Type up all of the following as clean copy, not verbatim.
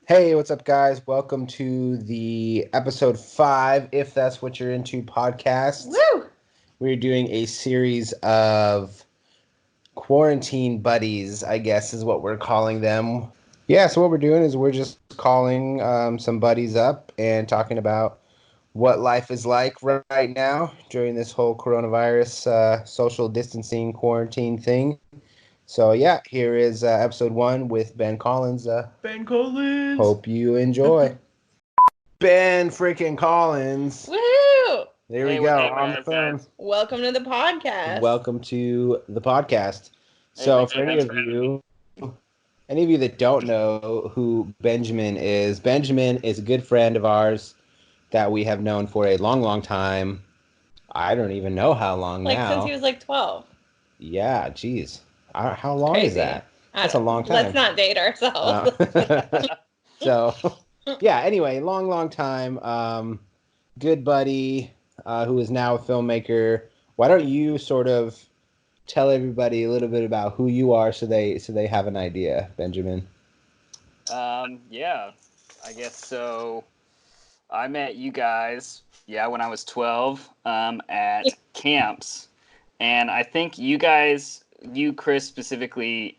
Hey, what's up, guys? Welcome to the episode 5, if that's what you're into, podcast. Woo! We're doing a series of quarantine buddies, I guess is what we're calling them. Yeah, so what we're doing is we're just calling some buddies up and talking about what life is like right now during this whole coronavirus social distancing quarantine thing. So yeah, here is episode 1 with Ben Collins. Ben Collins. Hope you enjoy. Ben freaking Collins. Woohoo! There we Hey, go hey, on the guys, phone. guys. Welcome to the podcast. Welcome to the podcast. Hey, So, thanks for any of you that don't know who Benjamin is a good friend of ours that we have known for a long, long time. I don't even know how long now. Since he was 12. Yeah, geez. How long Crazy. is that? That's a long time. Let's not date ourselves. So, yeah, anyway, long, long time. Good buddy who is now a filmmaker. Why don't you sort of tell everybody a little bit about who you are so they have an idea, Benjamin? Yeah, I guess so. I met you guys, when I was 12, at camps. And I think you guys, Chris specifically,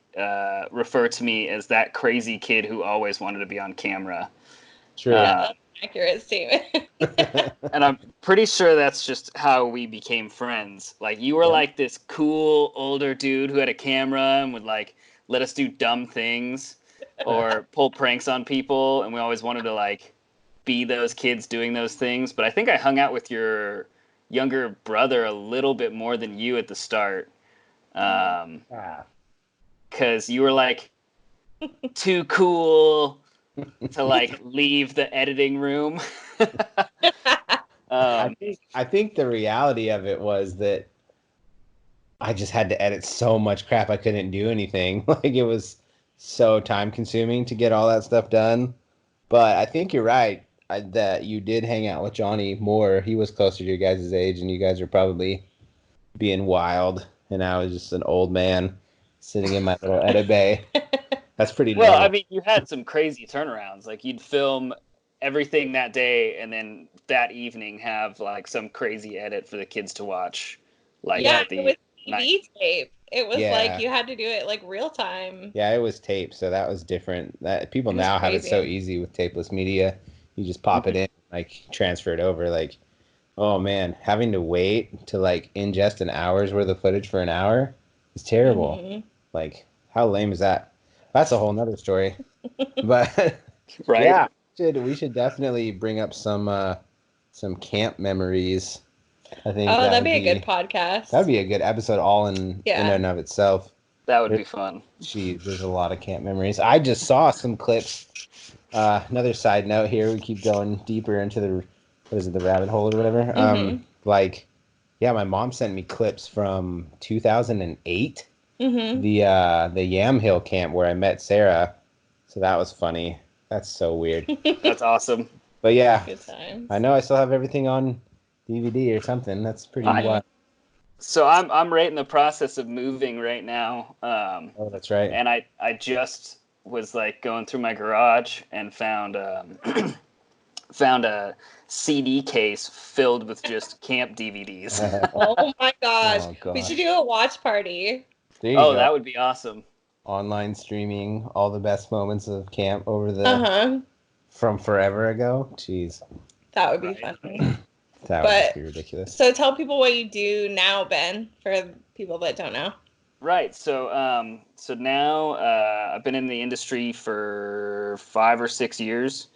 refer to me as that crazy kid who always wanted to be on camera. True. Yeah, that's an accurate statement. And I'm pretty sure that's just how we became friends. Like, you were like this cool older dude who had a camera and would like let us do dumb things or pull pranks on people, and we always wanted to like be those kids doing those things. But I think I hung out with your younger brother a little bit more than you at the start. Because you were like too cool to like leave the editing room. I think the reality of it was that I just had to edit so much crap I couldn't do anything. Like, it was so time consuming to get all that stuff done. But I think you're right that you did hang out with Johnny more. He was closer to your guys' age, and you guys were probably being wild. And I was just an old man sitting in my little edit bay. That's pretty normal. Well, I mean, you had some crazy turnarounds. Like, you'd film everything that day, and then that evening have like some crazy edit for the kids to watch. Like, yeah, at the it was TV night. tape. It was Yeah. like you had to do it like real time. Yeah, it was tape, so that was different. That people It was now have it crazy. so easy with tapeless media. You just pop it in, like transfer it over. Like, oh man, having to wait to like ingest an hour's worth of footage for an hour is terrible. Mhm. Like, how lame is that? That's a whole nother story. But Right? yeah, we should definitely bring up some camp memories. I think Oh, that'd would be a good podcast. That'd be a good episode all in and of itself. That would be fun. Geez, there's a lot of camp memories. I just saw some clips. Another side note here, we keep going deeper into the rabbit hole or whatever. My mom sent me clips from 2008, the Yam Hill camp where I met Sara. So that was funny. That's so weird. That's awesome. But yeah, Good times. I know I still have everything on DVD or something. That's pretty wild. So I'm right in the process of moving right now. Oh, that's right. And I just was like going through my garage and found found a CD case filled with just camp DVDs. Oh my gosh. Oh, We should do a watch party. There you go. That would be awesome. Online streaming all the best moments of camp over the from forever ago. Jeez, that would be funny. That would just be ridiculous. So tell people what you do now, Ben, for people that don't know. Right. So now I've been in the industry for 5 or 6 years.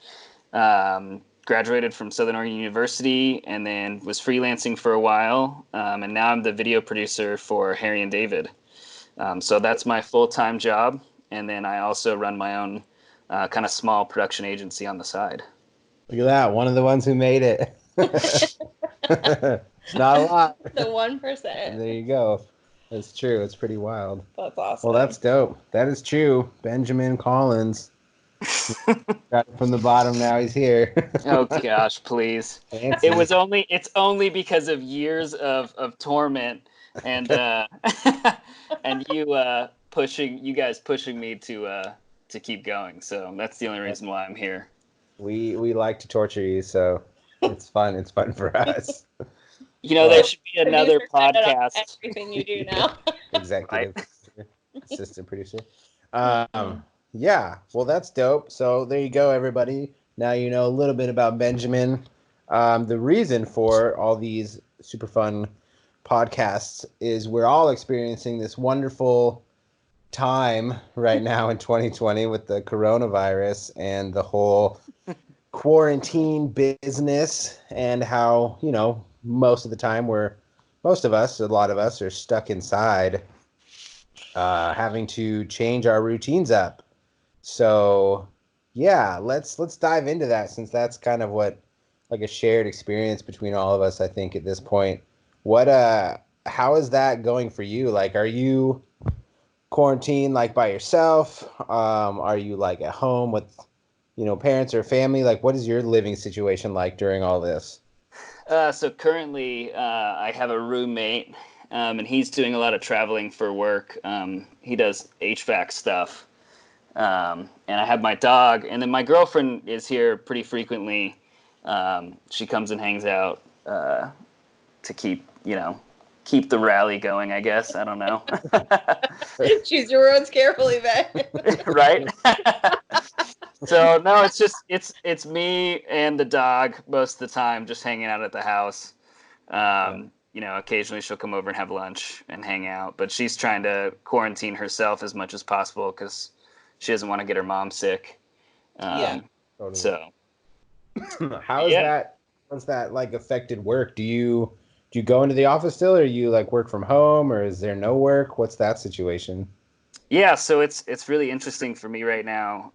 Graduated from Southern Oregon University and then was freelancing for a while. And now I'm the video producer for Harry and David. So that's my full-time job. And then I also run my own kind of small production agency on the side. Look at that. One of the ones who made it. Not a lot. The 1%. There you go. That's true. It's pretty wild. That's awesome. Well, that's dope. That is true. Benjamin Collins. Got it from the bottom. Now he's here. Oh gosh, please. Fancy. It's only because of years of torment and and you guys pushing me to to keep going. So that's the only reason why I'm here. We like to torture you, so it's fun. It's fun for us. There should be another Producer credit on podcast. everything you do now. Executive producer, assistant producer. Yeah, well, that's dope. So there you go, everybody. Now you know a little bit about Benjamin. The reason for all these super fun podcasts is we're all experiencing this wonderful time right now in 2020 with the coronavirus and the whole quarantine business, and how, most of the time a lot of us are stuck inside, having to change our routines up. So yeah, let's dive into that, since that's kind of what, like, a shared experience between all of us, I think, at this point. How is that going for you? Like, are you quarantined like by yourself? Are you like at home with, parents or family? Like, what is your living situation like during all this? So currently, I have a roommate, and he's doing a lot of traveling for work. He does HVAC stuff. And I have my dog, and then my girlfriend is here pretty frequently. She comes and hangs out to keep the rally going, I guess. I don't know. Choose your words carefully, Ben. Right? So no, it's me and the dog most of the time, just hanging out at the house. Occasionally she'll come over and have lunch and hang out, but she's trying to quarantine herself as much as possible because she doesn't want to get her mom sick. Yeah. Totally. So how's that like affected work? Do you go into the office still, or you like work from home, or is there no work? What's that situation? Yeah, so it's really interesting for me right now.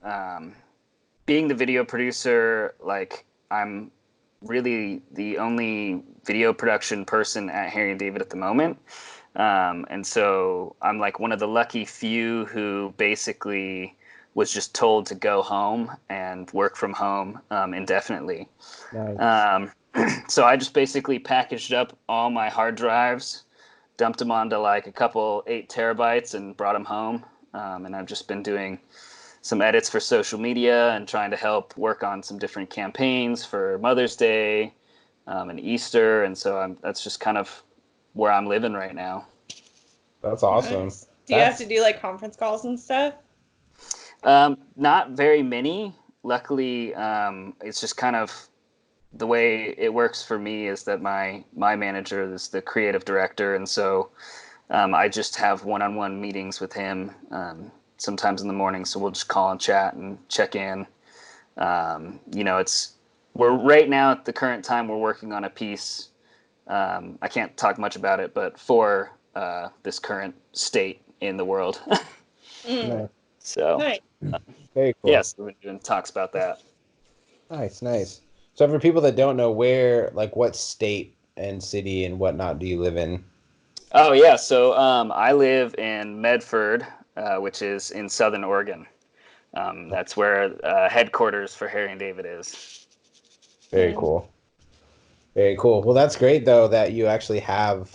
Being the video producer, like, I'm really the only video production person at Harry and David at the moment. And so I'm like one of the lucky few who basically was just told to go home and work from home indefinitely. Nice. So I just basically packaged up all my hard drives, dumped them onto like a couple 8 terabytes and brought them home. And I've just been doing some edits for social media and trying to help work on some different campaigns for Mother's Day and Easter. And so that's just kind of where I'm living right now. That's awesome. Nice. Do you have to do like conference calls and stuff? Not very many. Luckily, it's just kind of the way it works for me is that my manager is the creative director. And so I just have one-on-one meetings with him sometimes in the morning. So we'll just call and chat and check in. We're right now at the current time, we're working on a piece. I can't talk much about it, but for this current state in the world. Nice. So, Nice. Very cool. yes, we've been doing talks about that. Nice. So for people that don't know, what state and city and whatnot do you live in? Oh, yeah. So I live in Medford, which is in Southern Oregon. That's where headquarters for Harry and David is. Very cool. Very cool. Well, that's great, though, that you actually have,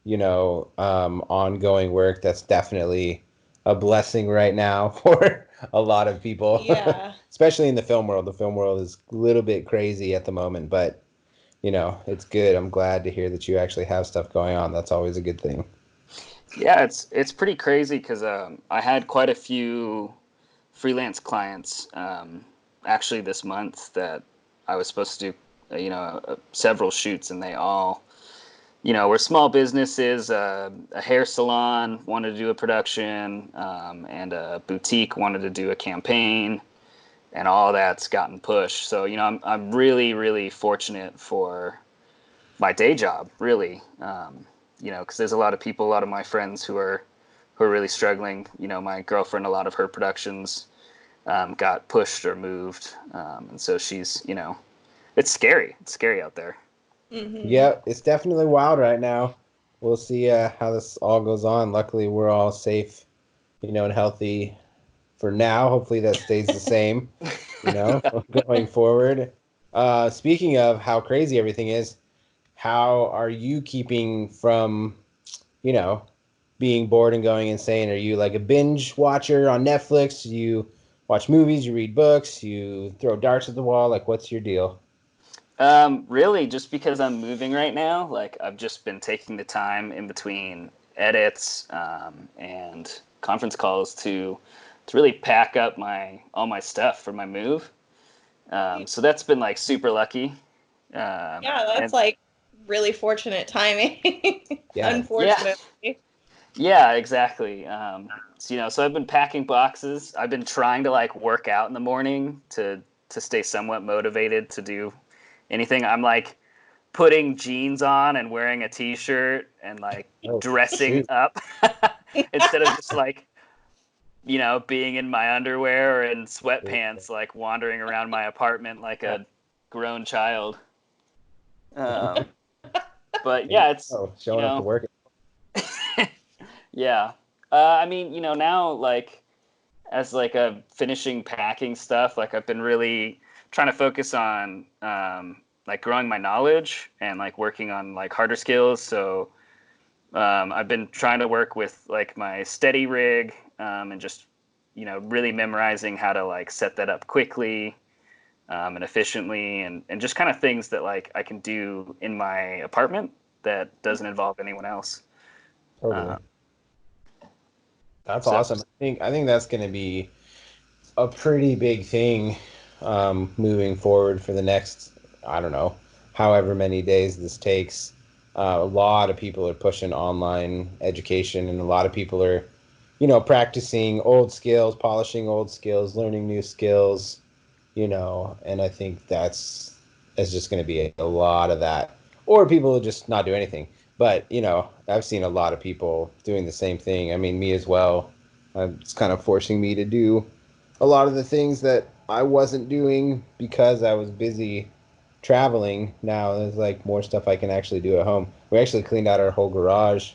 ongoing work. That's definitely a blessing right now for a lot of people. Yeah. Especially in the film world. The film world is a little bit crazy at the moment, but, it's good. I'm glad to hear that you actually have stuff going on. That's always a good thing. Yeah, it's pretty crazy because I had quite a few freelance clients actually this month that I was supposed to do several shoots, and they all were small businesses. A hair salon wanted to do a production, and a boutique wanted to do a campaign, and all that's gotten pushed. So I'm really, really fortunate for my day job, really, because there's a lot of my friends who are really struggling. My girlfriend, a lot of her productions got pushed or moved, and so she's it's scary. It's scary out there. Mm-hmm. Yeah, it's definitely wild right now. We'll see how this all goes on. Luckily, we're all safe, and healthy for now. Hopefully that stays the same, going forward. Speaking of how crazy everything is, how are you keeping from, being bored and going insane? Are you like a binge watcher on Netflix? Do you watch movies, you read books, you throw darts at the wall? Like, what's your deal? Really, just because I'm moving right now, like I've just been taking the time in between edits and conference calls to really pack up all my stuff for my move. So that's been like super lucky. Yeah, that's And like really fortunate timing. Yeah. yeah, Unfortunately. yeah, exactly. So I've been packing boxes. I've been trying to like work out in the morning to stay somewhat motivated to do anything. I'm like putting jeans on and wearing a t-shirt and like Oh, dressing shoot. up instead of just like being in my underwear or in sweatpants, like wandering around my apartment like a grown child. Um, but There you yeah, it's go. you Showing up to know work. yeah. I mean, now like as like a finishing packing stuff, like I've been really trying to focus on like growing my knowledge and like working on like harder skills. So I've been trying to work with like my steady rig and just really memorizing how to like set that up quickly and efficiently and just kind of things that like I can do in my apartment that doesn't involve anyone else. Totally. Uh, That's so awesome. I think that's going to be a pretty big thing moving forward for the next, I don't know, however many days this takes. A lot of people are pushing online education, and a lot of people are, practicing old skills, polishing old skills, learning new skills, and I think that's just going to be a lot of that. Or people will just not do anything. But, I've seen a lot of people doing the same thing. I mean, me as well. It's kind of forcing me to do a lot of the things that I wasn't doing because I was busy traveling. Now there's like more stuff I can actually do at home. We actually cleaned out our whole garage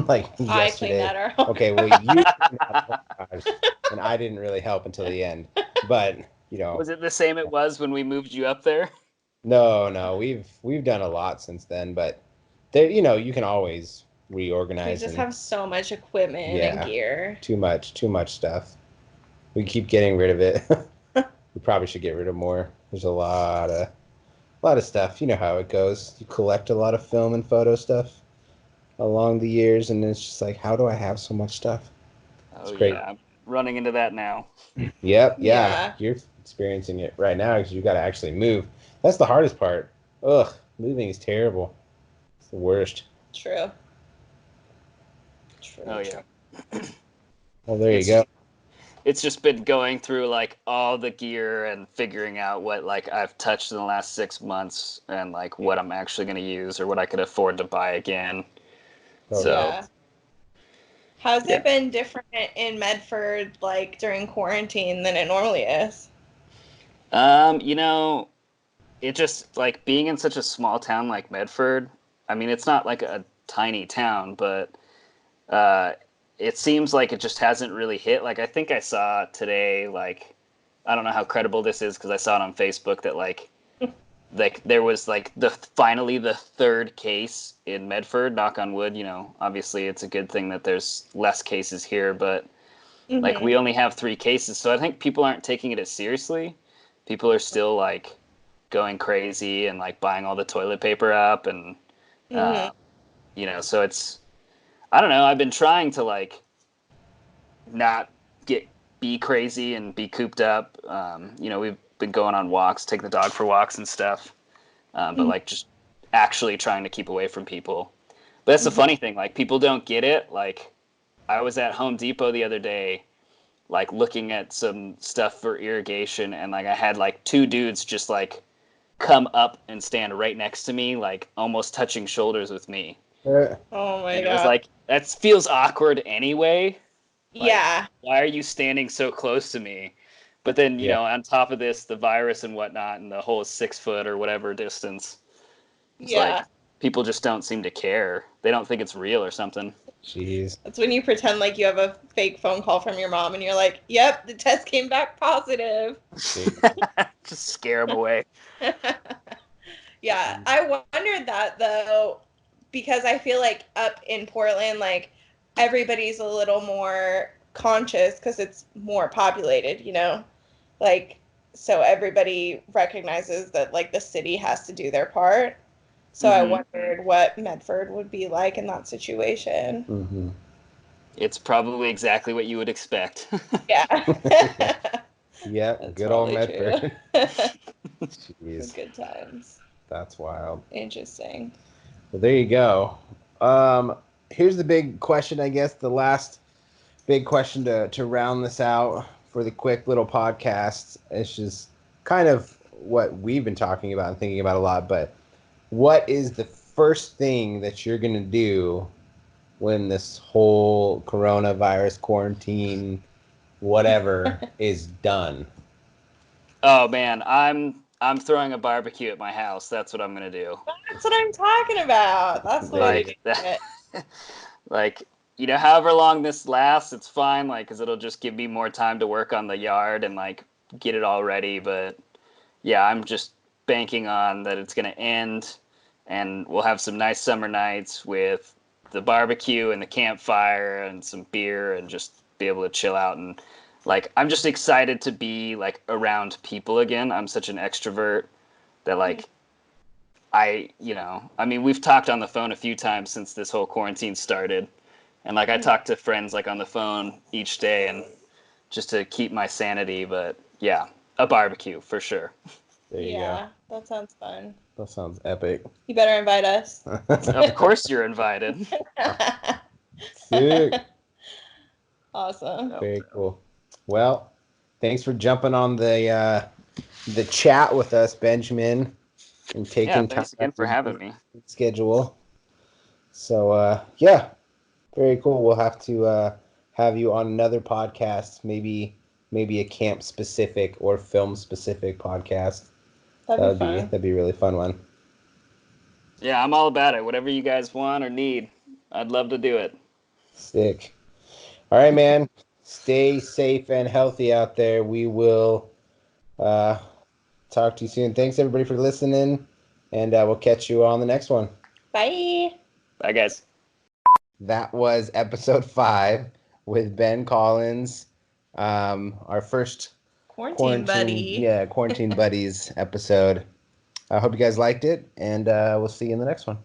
like I cleaned yesterday. that our whole Okay, well you cleaned out the whole garage, and I didn't really help until the end. But was it the same it was when we moved you up there? no, we've done a lot since then. But there, you can always We reorganize just and have so much equipment and yeah, gear. too much stuff. We keep getting rid of it. We probably should get rid of more. There's a lot of stuff. You know how it goes. You collect a lot of film and photo stuff along the years, and it's just like, how do I have so much stuff? It's Oh crazy. yeah, I'm running into that now. Yep, yeah. Yeah, You're experiencing it right now because you got to actually move. That's the hardest part. Ugh, moving is terrible. It's the worst. true. Oh True, true. yeah. Well, there you It's go. it's just been going through like all the gear and figuring out what like I've touched in the last 6 months and like what I'm actually going to use or what I could afford to buy again. Totally. So Yeah. How's yeah, it been different in Medford, like during quarantine, than it normally is? um, you know, it just like being in such a small town like Medford. I mean, it's not like a tiny town, but uh, it seems like it just hasn't really hit. Like I think I saw today, like I don't know how credible this is because I saw it on Facebook that like there was like finally the third case in Medford. Knock on wood. Obviously it's a good thing that there's less cases here, but like Mm-hmm. we only have 3 cases, so I think people aren't taking it as seriously. People are still like going crazy and like buying all the toilet paper up and Mm-hmm. so it's I don't know. I've been trying to like not get be crazy and be cooped up. We've been going on walks, taking the dog for walks and stuff, but like just actually trying to keep away from people. But that's the Mm-hmm. funny thing. Like people don't get it. Like I was at Home Depot the other day, like looking at some stuff for irrigation, and like I had like 2 dudes just like come up and stand right next to me, like almost touching shoulders with me. Oh my And it was God. like that feels awkward anyway. Like, Yeah. why are you standing so close to me? But then, Yeah. on top of this, the virus and whatnot, and the whole 6 foot or whatever distance, it's like Yeah. people just don't seem to care. They don't think it's real or something. Jeez. That's when you pretend like you have a fake phone call from your mom and you're like, yep, the test came back positive. Jeez. Just scare them away. Yeah, I wondered that though, because I feel like up in Portland, like everybody's a little more conscious because it's more populated, you know? Like, so everybody recognizes that, like, the city has to do their part. So I wondered what Medford would be like in that situation. Mm-hmm. It's probably exactly what you would expect. Yeah. Yep, That's good old probably true. Medford. Jeez, Good times. that's wild. Interesting. Well, there you go. Here's the big question, I guess, the last big question to round this out for the quick little podcast. It's just kind of what we've been talking about and thinking about a lot, but what is the first thing that you're going to do when this whole coronavirus quarantine, whatever, is done? Oh man, I'm throwing a barbecue at my house. That's what I'm gonna do. That's what I'm talking about. That's what I Like that, like however long this lasts, it's fine. Like, cause it'll just give me more time to work on the yard and like get it all ready. But yeah, I'm just banking on that it's gonna end, and we'll have some nice summer nights with the barbecue and the campfire and some beer and just be able to chill out. And like, I'm just excited to be like around people again. I'm such an extrovert that like I mean, we've talked on the phone a few times since this whole quarantine started. And like I talk to friends like on the phone each day and just to keep my sanity, but yeah, a barbecue for sure. There you Yeah, that sounds fun. go. That sounds epic. You better invite us. Of course you're invited. Sick. Awesome. Very cool. Well, thanks for jumping on the chat with us, Benjamin, and taking Yeah, thanks time again out for of having your me. schedule. So yeah, very cool. We'll have to have you on another podcast, maybe a camp specific or film specific podcast. That'd be fun. That'd be a really fun one. Yeah, I'm all about it. Whatever you guys want or need, I'd love to do it. Sick. All right, man. Stay safe and healthy out there. We will talk to you soon. Thanks everybody for listening, and we'll catch you on the next one. Bye. Bye, guys. That was episode 5 with Ben Collins, our first Quarantine buddy. quarantine buddies episode. I hope you guys liked it, and we'll see you in the next one.